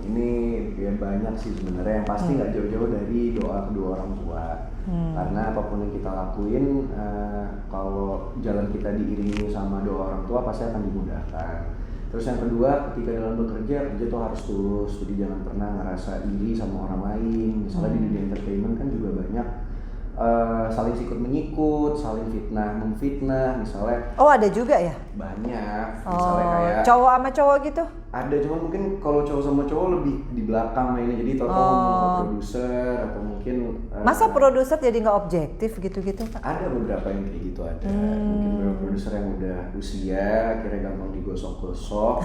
Ini ya banyak sih sebenarnya, yang pasti nggak jauh-jauh dari doa kedua orang tua. Karena apapun yang kita lakuin, kalau jalan kita diiringi sama doa orang tua pasti akan dimudahkan. Terus yang kedua, ketika dalam bekerja, kerja tuh harus tulus. Jadi jangan pernah ngerasa iri sama orang lain. Misalnya di dunia entertainment kan juga banyak saling sikut menyikut, saling fitnah memfitnah, misalnya. Oh, ada juga ya? Banyak, misalnya kayak cowok sama cowok gitu? ada, cuman mungkin kalau cowok sama cowok lebih di belakang mainnya, jadi tau ngomong ke produser atau mungkin Masa produser jadi nggak objektif gitu-gitu? ada beberapa yang kayak gitu ada. Mungkin beberapa produser yang udah usia akhirnya gampang digosok-gosok.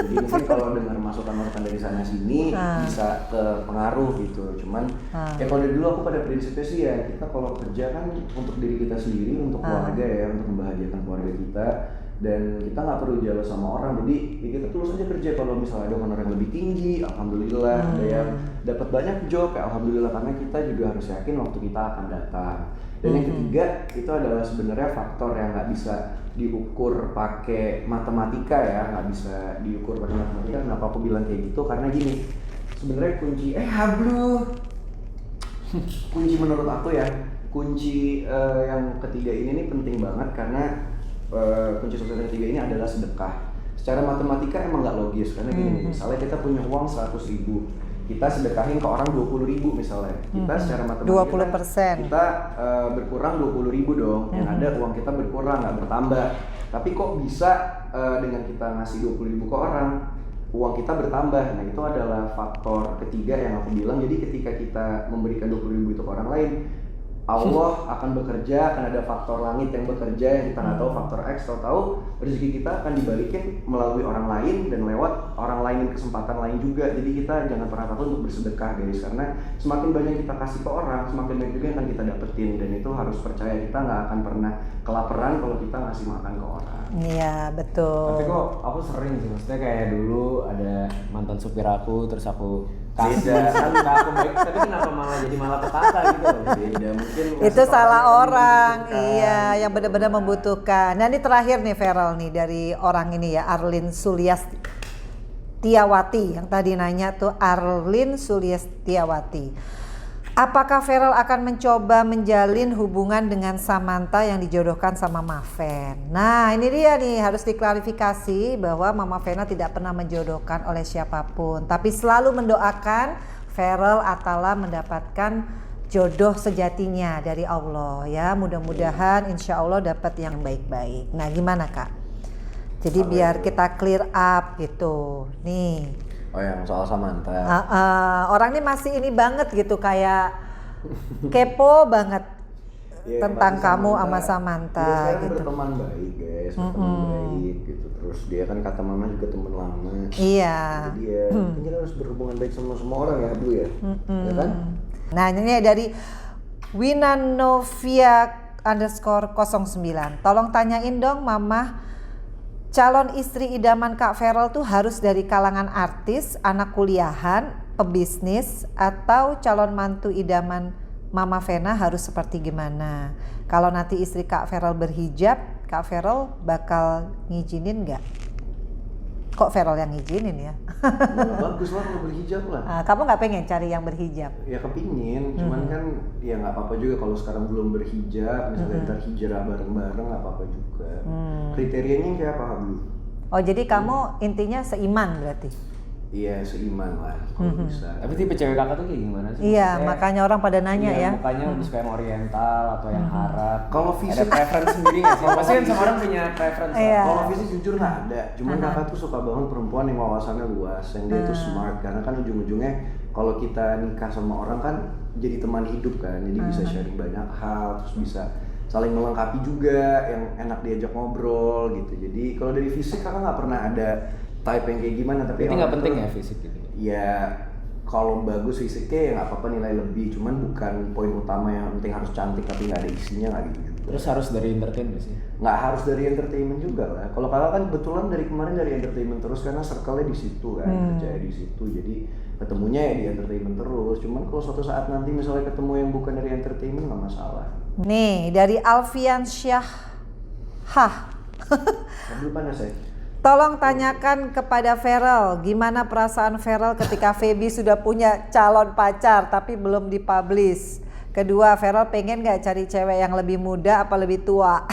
Jadi mungkin kalau dengar masukan-masukan dari sana sini bisa ke pengaruh gitu. Cuman ya kalau dari dulu aku pada prinsipnya sih ya, kita kalau kerja kan untuk diri kita sendiri, untuk keluarga ya, untuk membahagiakan keluarga kita. Dan kita nggak perlu jealous sama orang, jadi ya kita tulus aja kerja. Kalau misalnya ada honor yang lebih tinggi, alhamdulillah. Ada yang dapat banyak job, ya alhamdulillah, karena kita juga harus yakin waktu kita akan datang. Dan yang ketiga itu adalah sebenarnya faktor yang nggak bisa diukur pakai matematika ya, nggak bisa diukur pakai matematika. Kenapa aku bilang kayak gitu? Karena gini, sebenarnya kunci kunci menurut aku ya, kunci yang ketiga ini nih penting banget, karena kunci sukses yang ketiga ini adalah sedekah. Secara matematika emang nggak logis, karena gini, misalnya kita punya uang 100.000, kita sedekahin ke orang 20.000 misalnya, kita secara matematika 20%. kita berkurang 20.000 dong, yang ada uang kita berkurang nggak bertambah. Tapi kok bisa dengan kita ngasih 20.000 ke orang, uang kita bertambah? Nah itu adalah faktor ketiga yang aku bilang. Jadi ketika kita memberikan 20.000 itu ke orang lain, Allah akan bekerja, akan ada faktor langit yang bekerja yang kita nggak tahu, faktor X, tahu rezeki kita akan dibalikin melalui orang lain dan lewat orang lain, kesempatan lain juga. Jadi kita jangan pernah takut untuk bersedekah guys, karena semakin banyak kita kasih ke orang, semakin banyak juga yang akan kita dapetin. Dan itu harus percaya, kita nggak akan pernah kelaparan kalau kita ngasih makan ke orang. Iya, betul. Tapi kok aku sering sih, maksudnya kayak dulu ada mantan supir aku, terus aku kasih kan aku baik, tapi kenapa malah petaka gitu? Beda, mungkin Itu salah orang, iya, yang benar-benar membutuhkan. Nah ini terakhir nih Feral nih dari orang ini ya, Arlin Suliastiawati, yang tadi nanya tuh Arlin Suliastiawati. Apakah Feral akan mencoba menjalin hubungan dengan Samantha yang dijodohkan sama Maven? Nah ini dia nih, harus diklarifikasi bahwa Mama Vena tidak pernah menjodohkan oleh siapapun, tapi selalu mendoakan Feral Atala mendapatkan jodoh sejatinya dari Allah ya. Mudah-mudahan insya Allah dapat yang baik-baik. Nah gimana Kak? Jadi biar kita clear up gitu nih. Oh yang soal Samantha. Orang ini masih ini banget gitu, kayak kepo banget tentang kamu sama Samantha Dia gitu. berteman baik guys, berteman baik gitu. Terus dia kan kata mama juga teman lama. Iya. Jadi ya kita harus berhubungan baik sama semua orang ya Bu ya. Ya kan? Nah ini dari Winanovia_09. Tolong tanyain dong Mama, calon istri idaman Kak Feral tuh harus dari kalangan artis, anak kuliahan, pebisnis, atau calon mantu idaman Mama Vena harus seperti gimana? Kalau nanti istri Kak Feral berhijab, Kak Feral bakal ngizinin nggak? Kok Feral yang ngizinin ya? Bagus lah kalau berhijab lah. Kamu nggak pengen cari yang berhijab? Ya kepingin, cuman kan ya nggak apa-apa juga kalau sekarang belum berhijab, misalnya ntar hijrah bareng-bareng nggak apa-apa juga. Kriterianya yang kayak apa Hablu? Oh jadi kamu intinya seiman berarti? Iya seiman lah kalau bisa. Tapi tipe cewek kakak tuh kayak gimana sih? Iya, Maksudnya, makanya orang pada nanya iya, ya. mukanya lebih suka yang oriental atau yang Arab. Kalau ada fisik- preference sendiri nggak sih? Pasti kan semua orang punya preference. lah. Iya. Kalau fisik jujur nggak ada, cuman kakak tuh suka banget perempuan yang wawasannya luas, yang dia tuh smart, karena kan ujung-ujungnya kalau kita nikah sama orang kan jadi teman hidup kan, jadi bisa sharing banyak hal, terus bisa saling melengkapi juga, yang enak diajak ngobrol gitu. Jadi kalau dari fisik kakak nggak pernah ada type yang kayak gimana, tapi Berarti nggak orang penting tuh- ya fisik gitu. Ya kalau bagus fisiknya ya nggak apa-apa nilai lebih, cuman bukan poin utama yang penting harus cantik tapi nggak ada isinya, nggak gitu juga. Terus harus dari entertain nggak sih? Nggak harus dari entertainment juga lah. Kalau kakak kan kebetulan dari kemarin dari entertainment terus karena circle-nya di situ kan, kerjanya di situ, jadi ketemunya ya di entertainment terus. Cuman kalau suatu saat nanti misalnya ketemu yang bukan dari entertainment nggak masalah. Nih dari Alfian Syah. Dulu panas ya. Tolong tanyakan kepada Feral, gimana perasaan Feral ketika Feby sudah punya calon pacar tapi belum dipublish. Kedua, Feral pengen nggak cari cewek yang lebih muda apa lebih tua?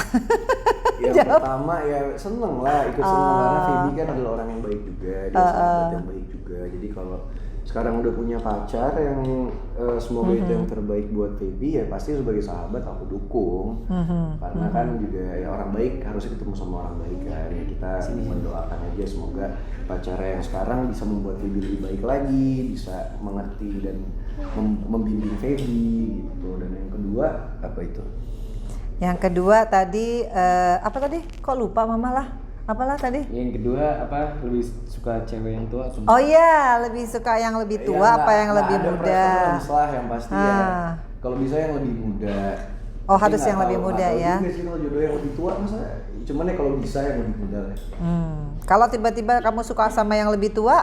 Yang pertama ya seneng lah, ikut seneng karena Feby kan adalah orang yang baik juga, dia sahabat yang baik juga. Jadi kalau sekarang udah punya pacar yang semoga itu yang terbaik buat Feby, ya pasti sebagai sahabat aku dukung. Karena kan juga ya orang baik harusnya ketemu sama orang baik kan. Ya kita mendoakan aja semoga pacarnya yang sekarang bisa membuat Feby lebih baik lagi, bisa mengerti dan membimbing Feby gitu. Dan yang kedua apa itu? Yang kedua tadi apa tadi? Kok lupa mama lah? Apalah tadi? Yang kedua apa? Lebih suka cewek yang tua atau Oh iya, lebih suka yang lebih tua apa yang lebih ada muda? preference lah yang pasti ya. Kalau bisa yang lebih muda. Oh, Tapi harus nggak yang lebih tahu- muda nggak tahu ya. juga sih kalau jodoh yang lebih tua masa. Cuman ya kalau bisa yang lebih muda lah. Kalau tiba-tiba kamu suka sama yang lebih tua,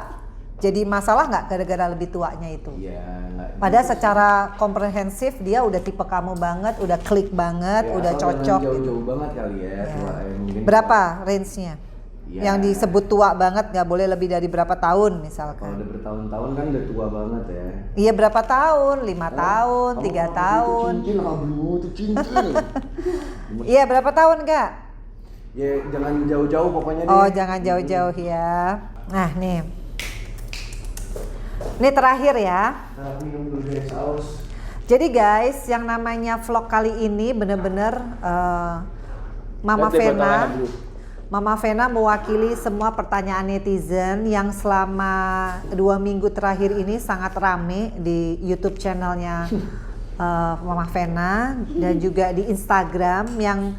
jadi masalah nggak gara-gara lebih tuanya itu? Iya, nggak. Padahal secara komprehensif dia udah tipe kamu banget, udah klik banget, Ya, udah asal cocok jangan gitu. jauh-jauh banget kali ya. Tua, mungkin Berapa range-nya? Ya. Yang disebut tua banget nggak boleh lebih dari berapa tahun Kalau misalkan? udah bertahun-tahun kan udah tua banget ya. Iya berapa tahun? 5 tahun, Kamu 3 kalau tahun. Itu cincin, Hablu, itu cincin. Iya berapa tahun Kak? Ya jangan jauh-jauh pokoknya deh. Oh jangan jauh-jauh ya. Nah nih. Ini terakhir ya. Nah, minum dulu guys, saus. Jadi guys, yang namanya vlog kali ini bener-bener Mama Lihat deh Vena, botolnya dulu. Mama Vena mewakili semua pertanyaan netizen yang selama 2 minggu terakhir ini sangat rame di YouTube channelnya Mama Vena dan juga di Instagram yang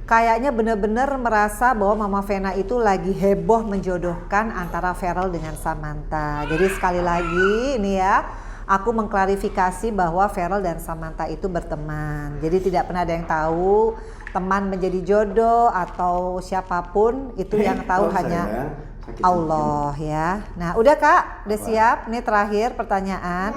kayaknya bener-bener merasa bahwa Mama Vena itu lagi heboh menjodohkan antara Feral dengan Samantha. Jadi sekali lagi ini ya, aku mengklarifikasi bahwa Feral dan Samantha itu berteman. Jadi tidak pernah ada yang tahu teman menjadi jodoh atau siapapun, itu yang tahu Oh, hanya sayang, sakit Allah ya. Nah udah Kak, udah siap? Ini terakhir pertanyaan.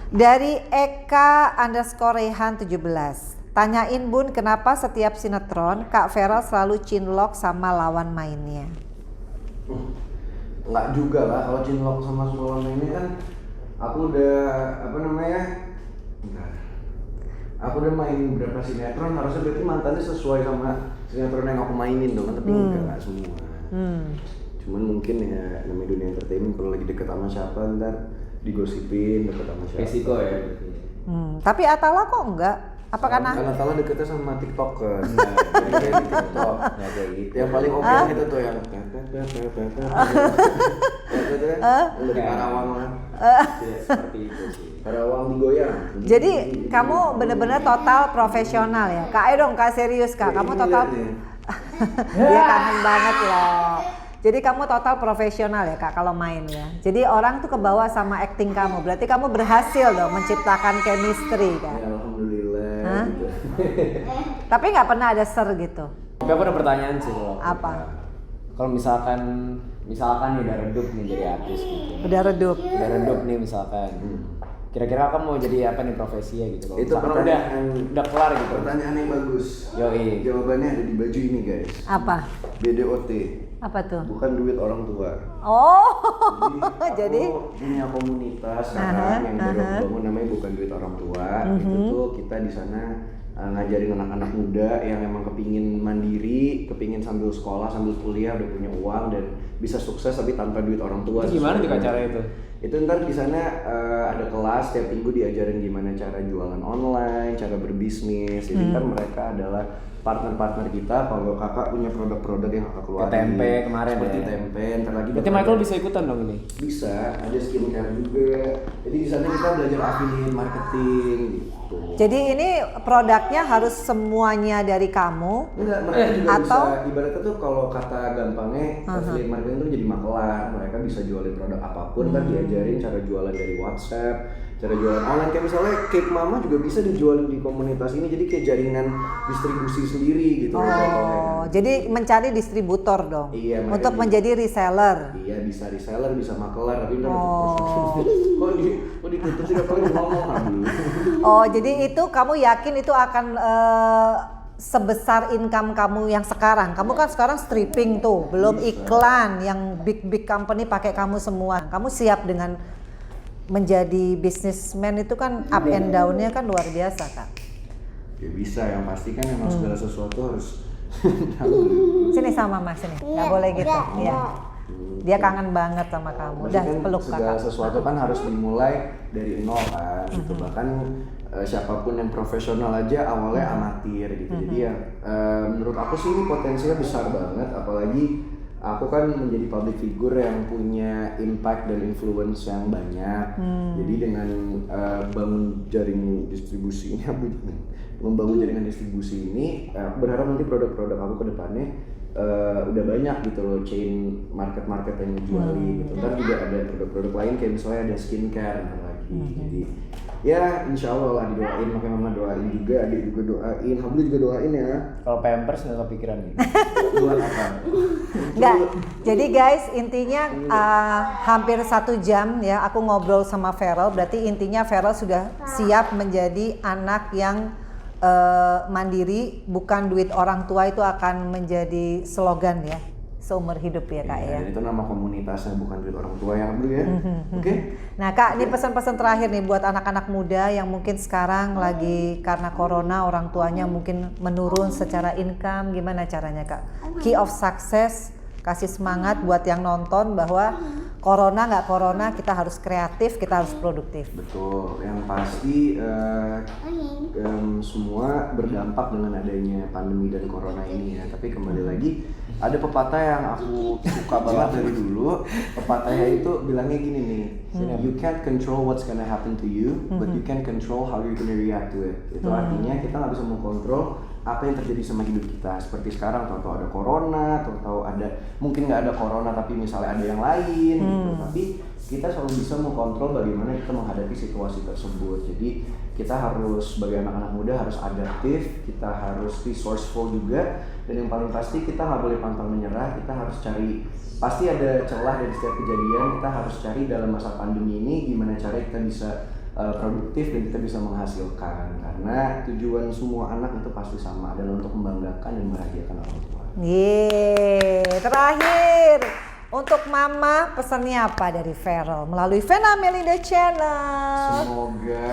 Dari Eka_Rehan17. Tanyain Bun, kenapa setiap sinetron Kak Feral selalu cinlok sama lawan mainnya? Nggak juga lah, kalau cinlok sama lawan ini kan aku udah apa namanya? Bentar. Aku udah main beberapa sinetron, harusnya berarti mantannya sesuai sama sinetron yang aku mainin dong, tapi enggak semua. Cuman mungkin ya namanya dunia entertainment, kalau lagi deket sama siapa ntar digosipin deket sama siapa. Resiko ya. Tapi Atala kok enggak? Apa karena Karena Tala deketnya sama TikToker. Nah, jadi kayak di TikTok. Nah, kayak gitu. Yang paling oke itu tuh yang itu kan dari Karawang lah. Ya, seperti itu sih. Karawang digoyang. jadi kamu bener-bener total profesional ya? Kak, ayo dong Kak, serius Kak, kamu total dia kangen banget loh. Jadi kamu total profesional ya Kak kalau main ya. Jadi orang tuh kebawa sama acting kamu. Berarti kamu berhasil dong menciptakan chemistry kan. Ya, alhamdulillah. Hah? Gitu. Tapi nggak pernah ada ser gitu. Tapi aku ada pertanyaan sih loh. Apa? Kalau misalkan nih udah redup nih jadi artis gitu. Udah redup. Udah redup nih misalkan. Kira-kira kamu mau jadi apa nih profesinya gitu? Kalau Itu misalkan udah kelar gitu. Pertanyaan yang bagus. Yoi. Jawabannya ada di baju ini guys. Apa? BDOT. Apa tuh? bukan duit orang tua. Oh, Jadi jadi aku punya komunitas sekarang yang baru aku bangun namanya bukan duit orang tua. Itu tuh kita di sana ngajarin anak-anak muda yang emang kepingin mandiri, kepingin sambil sekolah, sambil kuliah udah punya uang dan bisa sukses tapi tanpa duit orang tua. Itu gimana juga cara itu? Itu ntar di sana ada kelas tiap minggu diajarin gimana cara jualan online, cara berbisnis. Jadi kan mereka adalah partner-partner kita. Kalau kakak punya produk-produk yang kakak keluarin, Kayak tempe kemarin seperti ya. tempe, ntar lagi Berarti bakal Michael ada- bisa ikutan dong ini? bisa, ada skincare juga. Jadi di sana kita belajar affiliate marketing gitu. jadi ini produknya harus semuanya dari kamu. Enggak, mereka juga atau- bisa, ibaratnya tuh kalau kata gampangnya affiliate marketing tuh jadi makelar. Mereka bisa jualin produk apapun, kan diajarin cara jualan dari WhatsApp, cara jualan online. Kayak misalnya cake mama juga bisa dijualin di komunitas ini, jadi kayak jaringan distribusi sendiri gitu. Oh, jadi mencari distributor dong. Iya, mereka untuk juga. menjadi reseller. Iya, bisa reseller, bisa makelar, tapi ntar Oh. kok ditutup sih kalau ngomong aduh. Oh, jadi itu kamu yakin itu akan sebesar income kamu yang sekarang? Kamu kan sekarang stripping tuh, belum iklan yang big company pakai kamu semua. Kamu siap dengan menjadi businessman itu kan up and down-nya kan luar biasa, Kak. Ya bisa, yang pasti kan emang segala sesuatu harus Sini sama Mas sini. Nggak boleh gitu. Iya. Dia kangen banget sama kamu. Udah Maksudnya kan peluk segala Kakak. sesuatu kan harus dimulai dari nol kan gitu. Bahkan siapapun yang profesional aja awalnya amatir gitu. Jadi ya menurut aku sih ini potensinya besar banget, apalagi aku kan menjadi public figure yang punya impact dan influence yang banyak. Jadi dengan bangun jaring distribusinya, membangun jaringan distribusi ini, aku berharap nanti produk-produk aku ke depannya udah banyak gitu loh, chain market yang ngejualin gitu. Ntar juga ada produk-produk lain kayak misalnya ada skincare ntar lagi. Jadi ya insya Allah lah didoain, makanya mama doain juga, adik juga doain, Hablu juga doain ya. Kalau Pampers nggak kepikiran nih. Buat apa? Enggak. Jadi guys, intinya hampir 1 jam ya aku ngobrol sama Feral. Berarti intinya Feral sudah siap menjadi anak yang mandiri, bukan duit orang tua itu akan menjadi slogan ya seumur hidup ya Kak ya. Dan itu nama komunitasnya, bukan duit orang tua yang Hablu ya. Oke? Nah Kak, ini pesan-pesan terakhir nih buat anak-anak muda yang mungkin sekarang lagi karena corona orang tuanya mungkin menurun secara income, gimana caranya Kak? Key of success, kasih semangat buat yang nonton bahwa corona nggak corona kita harus kreatif, kita harus produktif. Betul, yang pasti semua berdampak dengan adanya pandemi dan corona ini ya. Tapi kembali lagi, ada pepatah yang aku suka banget dari dulu. Pepatahnya itu bilangnya gini nih, you can't control what's gonna happen to you, but you can control how you're gonna react to it. Itu artinya kita nggak bisa mengkontrol apa yang terjadi sama hidup kita. Seperti sekarang, tahu-tahu ada corona, tahu-tahu ada, mungkin nggak ada corona tapi misalnya ada yang lain gitu. Tapi kita selalu bisa mengkontrol bagaimana kita menghadapi situasi tersebut. Jadi kita harus, sebagai anak-anak muda harus adaptif, kita harus resourceful juga, dan yang paling pasti kita nggak boleh pantang menyerah. Kita harus cari, pasti ada celah dari setiap kejadian. Kita harus cari dalam masa pandemi ini gimana cara kita bisa produktif dan kita bisa menghasilkan, karena tujuan semua anak itu pasti sama, adalah untuk membanggakan dan membahagiakan orang tua. Yeay, terakhir untuk Mama pesannya apa dari Feral melalui Vena Melinda Channel? Semoga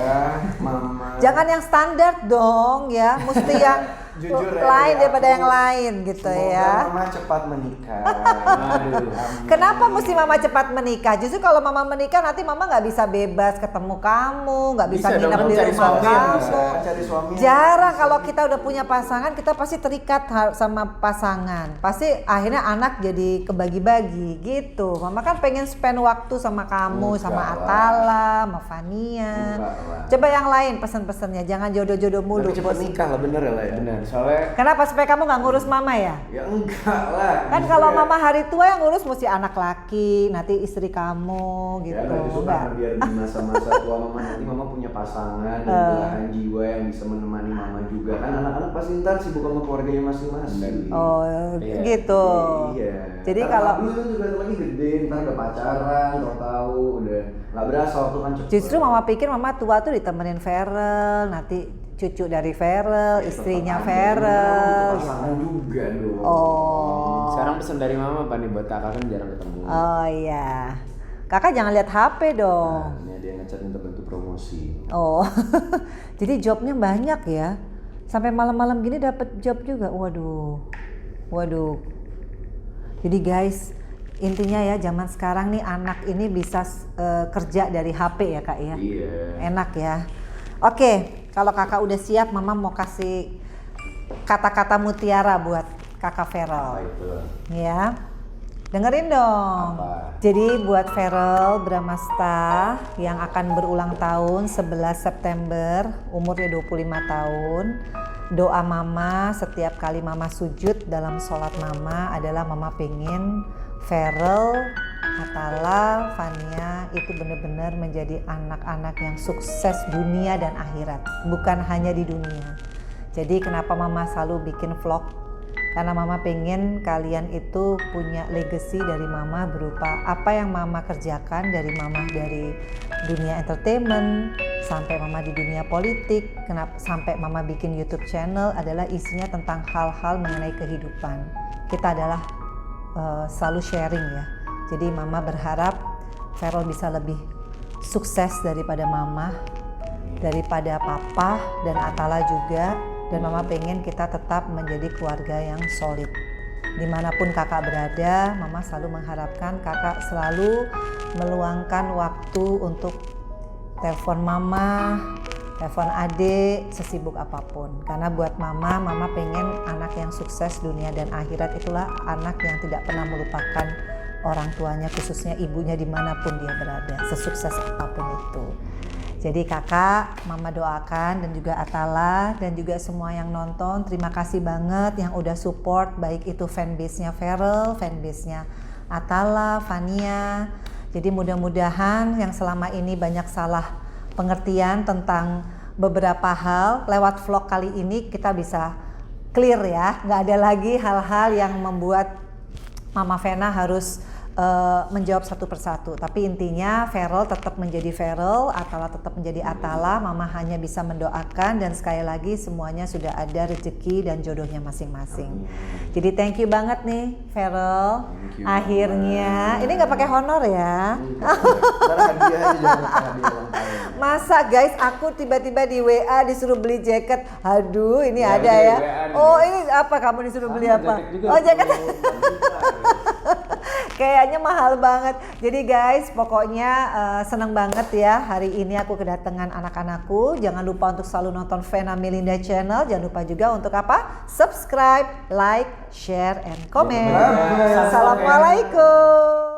mama Jangan yang standar dong ya, mesti yang Jujur ya, lain dari daripada aku, yang lain gitu semoga ya. mama cepat menikah. Aduh, amin. Kenapa mesti Mama cepat menikah? Justru kalau Mama menikah nanti Mama nggak bisa bebas ketemu kamu, nggak bisa Bisa dong, nginep di cari rumah suami yang kamu. bisa. Cari suami yang Jarang bisa. kalau kita udah punya pasangan, kita pasti terikat sama pasangan. Pasti akhirnya anak jadi kebagi-bagi gitu. Mama kan pengen spend waktu sama kamu, Enggak sama lah. Atala, sama Fania. Enggak lah. Coba yang lain pesan-pesannya, jangan jodoh-jodoh mulu. Tapi cepat nikah lah, bener ya lah ya. Benar, soalnya Kenapa? Supaya kamu nggak ngurus Mama ya? Ya enggak lah. Kan justru kalau ya. Mama hari tua yang ngurus mesti anak laki, nanti istri kamu gitu. Ya enggak, justru Enggak. karena biar di masa-masa tua mama nanti mama punya pasangan dan belahan jiwa yang bisa menemani mama juga. Kan anak-anak pasti ntar sibuk sama keluarganya masing-masing. Oh, Iya. gitu. Iya. Jadi Ntar kalau Hablu juga lagi gede, ntar udah pacaran, tahu udah nggak berasa waktu kan cepet. justru Mama pikir Mama tua tuh ditemenin Feral, nanti cucu dari Feral, Ya, istrinya tetap aja, Feral. pasangan juga dong. Oh. sekarang pesan dari mama apa nih buat kakak kan jarang ketemu. Oh iya. Kakak jangan lihat HP dong. Nah, ini ada yang ngechat minta bantu promosi. Oh. Jadi jobnya banyak ya. Sampai malam-malam gini dapat job juga. Waduh. Waduh. Jadi guys, intinya ya zaman sekarang nih anak ini bisa kerja dari HP ya Kak ya. Iya. Enak ya. Oke, kalau kakak udah siap, mama mau kasih kata-kata mutiara buat kakak Feral. Apa itu? Ya, dengerin dong. Apa? Jadi buat Feral Bramasta yang akan berulang tahun 11 September, umurnya 25 tahun. Doa mama setiap kali mama sujud dalam sholat mama adalah mama pengen Feral, Atala, Fania itu benar-benar menjadi anak-anak yang sukses dunia dan akhirat, bukan hanya di dunia. Jadi kenapa mama selalu bikin vlog? Karena mama pengen kalian itu punya legacy dari mama berupa apa yang mama kerjakan dari dunia entertainment sampai mama di dunia politik, sampai mama bikin YouTube channel adalah isinya tentang hal-hal mengenai kehidupan. Kita adalah selalu sharing ya. Jadi mama berharap Feral bisa lebih sukses daripada mama, daripada papa dan Atala juga. Dan mama pengen kita tetap menjadi keluarga yang solid. Dimanapun kakak berada, mama selalu mengharapkan kakak selalu meluangkan waktu untuk telepon mama, telepon adik, sesibuk apapun. Karena buat mama pengen anak yang sukses dunia dan akhirat itulah anak yang tidak pernah melupakan orang tuanya, khususnya ibunya dimanapun dia berada, sesukses apapun itu. Jadi kakak, mama doakan dan juga Atala dan juga semua yang nonton, terima kasih banget yang udah support, baik itu fanbase-nya Feral, fanbase-nya Atala, Fania. Jadi mudah-mudahan yang selama ini banyak salah pengertian tentang beberapa hal, lewat vlog kali ini kita bisa clear ya, nggak ada lagi hal-hal yang membuat Mama Vena harus menjawab satu persatu. Tapi intinya Feral tetap menjadi Feral, Atala tetap menjadi Atala. Mama hanya bisa mendoakan dan sekali lagi semuanya sudah ada rezeki dan jodohnya masing-masing. Jadi thank you banget nih Feral. Akhirnya, ini nggak pakai honor ya? Ntar hadiah aja, jangan lupa hadiah ulang tahun. Masa guys, aku tiba-tiba di WA disuruh beli jaket. Aduh, ini Ya, ada ini ya. WA nih. Oh, ini apa kamu disuruh beli Sama, apa? jaket juga Oh, jaket. 10 Kayaknya mahal banget. Jadi guys, pokoknya seneng banget ya. Hari ini aku kedatangan anak-anakku. Jangan lupa untuk selalu nonton Vena Melinda Channel. Jangan lupa juga untuk apa? Subscribe, like, share, and comment. Jangan lupa. Assalamualaikum.